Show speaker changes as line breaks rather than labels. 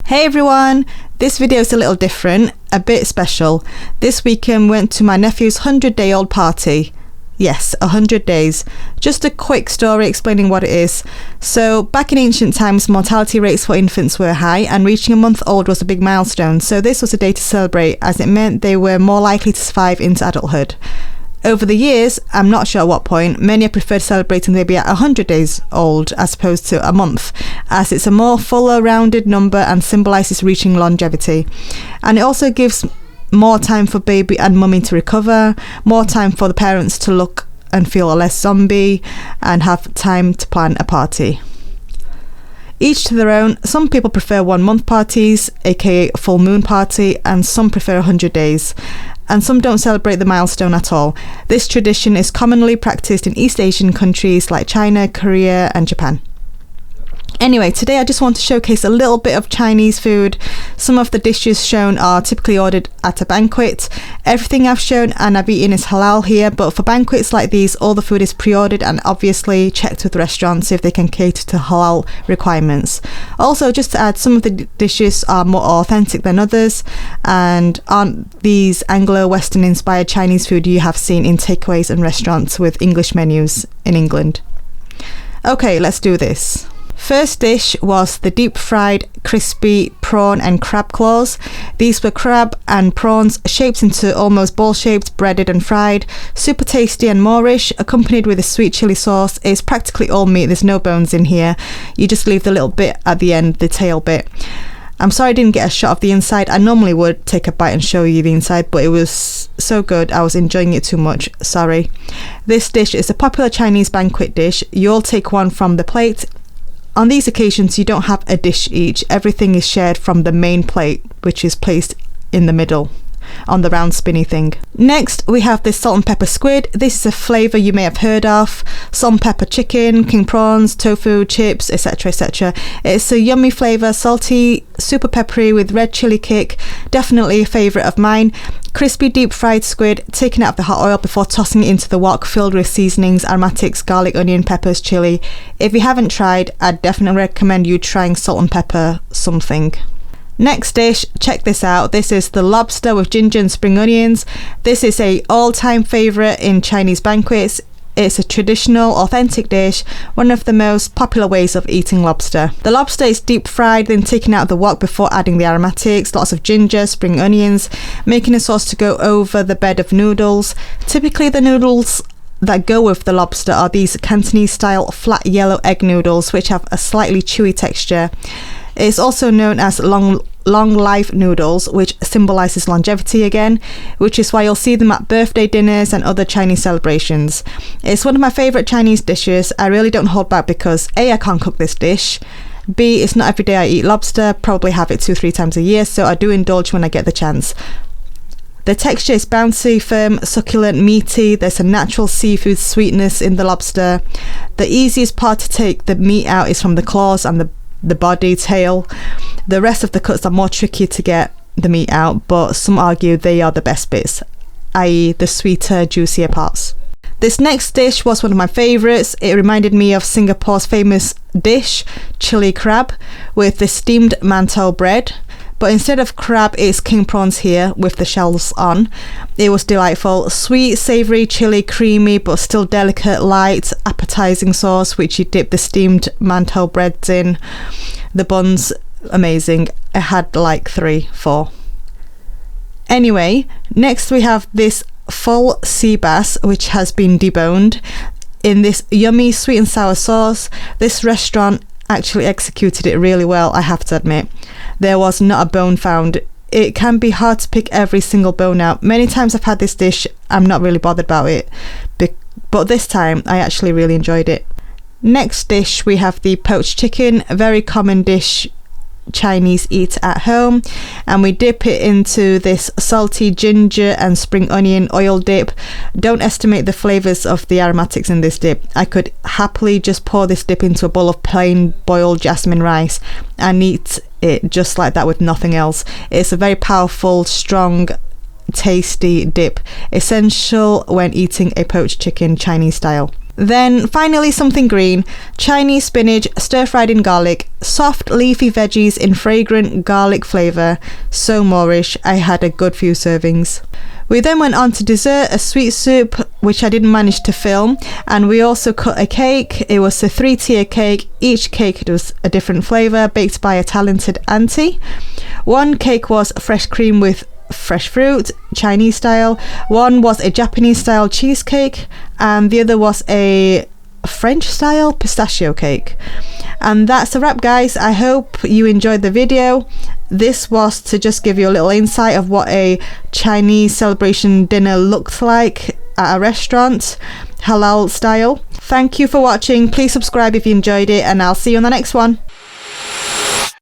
Hey everyone! This video is a little different, a bit special. This weekend went to my nephew's 100-day-old party. Yes, 100 days. Just a quick story explaining what it is. So, back in ancient times, mortality rates for infants were high and reaching a month old was a big milestone. So this was a day to celebrate as it meant they were more likely to survive into adulthood. Over the years, I'm not sure at what point, many have preferred celebrating the baby at 100 days old as opposed to a month, as it's a more fuller rounded number and symbolises reaching longevity. And it also gives more time for baby and mummy to recover, more time for the parents to look and feel less zombie, and have time to plan a party. Each to their own. Some people prefer 1 month parties, aka full moon party, and some prefer 100 days. And some don't celebrate the milestone at all. This tradition is commonly practiced in East Asian countries like China, Korea and Japan. Anyway, today I just want to showcase a little bit of Chinese food. Some of the dishes shown are typically ordered at a banquet. Everything I've shown and I've eaten is halal here, but for banquets like these, all the food is pre-ordered and obviously checked with restaurants if they can cater to halal requirements. Also, just to add, some of the dishes are more authentic than others and aren't these Anglo-Western inspired Chinese food you have seen in takeaways and restaurants with English menus in England. Okay, let's do this. First dish was the deep fried crispy prawn and crab claws. These were crab and prawns shaped into almost ball shaped, breaded and fried. Super tasty and Moorish, accompanied with a sweet chili sauce. It's practically all meat, there's no bones in here. You just leave the little bit at the end, the tail bit. I'm sorry I didn't get a shot of the inside. I normally would take a bite and show you the inside, but it was so good I was enjoying it too much, sorry. This dish is a popular Chinese banquet dish. You all take one from the plate. On these occasions, you don't have a dish each. Everything is shared from the main plate, which is placed in the middle on the round spinny thing. Next, we have this salt and pepper squid. This is a flavour you may have heard of. Salt and pepper chicken, king prawns, tofu, chips, etc, etc. It's a yummy flavour, salty, super peppery with red chilli kick. Definitely a favourite of mine. Crispy deep fried squid taken out of the hot oil before tossing it into the wok filled with seasonings, aromatics, garlic, onion, peppers, chilli. If you haven't tried, I'd definitely recommend you trying salt and pepper something. Next dish, check this out. This is the lobster with ginger and spring onions. This is a all-time favourite in Chinese banquets. It's a traditional, authentic dish, one of the most popular ways of eating lobster. The lobster is deep fried, then taken out of the wok before adding the aromatics, lots of ginger, spring onions, making a sauce to go over the bed of noodles. Typically the noodles that go with the lobster are these Cantonese style flat yellow egg noodles, which have a slightly chewy texture. It's also known as long life noodles, which symbolises longevity again, which is why you'll see them at birthday dinners and other Chinese celebrations. It's one of my favourite Chinese dishes. I really don't hold back because A, I can't cook this dish, B, it's not every day I eat lobster, probably have it 2-3 times a year, so I do indulge when I get the chance. The texture is bouncy, firm, succulent, meaty. There's a natural seafood sweetness in the lobster. The easiest part to take the meat out is from the claws and the body, tail. The rest of the cuts are more tricky to get the meat out, but some argue they are the best bits, i.e. the sweeter, juicier parts. This next dish was one of my favourites. It reminded me of Singapore's famous dish, chili crab, with the steamed mantou bread. But instead of crab, it's king prawns here with the shells on. It was delightful. Sweet, savoury, chilli, creamy, but still delicate, light, appetising sauce, which you dip the steamed mantou breads in. The buns, amazing. I had like 3-4. Anyway, next we have this full sea bass, which has been deboned in this yummy sweet and sour sauce. This restaurant actually executed it really well, I have to admit. There was not a bone found. It can be hard to pick every single bone out. Many times I've had this dish, I'm not really bothered about it, but this time I actually really enjoyed it. Next dish, we have the poached chicken, a very common dish Chinese eat at home, and we dip it into this salty ginger and spring onion oil dip. Don't estimate the flavours of the aromatics in this dip. I could happily just pour this dip into a bowl of plain boiled jasmine rice and eat it just like that with nothing else. It's a very powerful, strong, tasty dip, essential when eating a poached chicken Chinese style. Then finally something green, Chinese spinach stir-fried in garlic, soft leafy veggies in fragrant garlic flavour, so Moorish. I had a good few servings. We then went on to dessert, a sweet soup, which I didn't manage to film, and we also cut a cake. It was a 3-tier cake. Each cake was a different flavour, baked by a talented auntie. One cake was fresh cream with fresh fruit, Chinese style. One was a Japanese style cheesecake, and the other was a French style pistachio cake. And that's a wrap, guys. I hope you enjoyed the video. This was to just give you a little insight of what a Chinese celebration dinner looked like at a restaurant, halal style. Thank you for watching. Please subscribe if you enjoyed it, and I'll see you on the next one.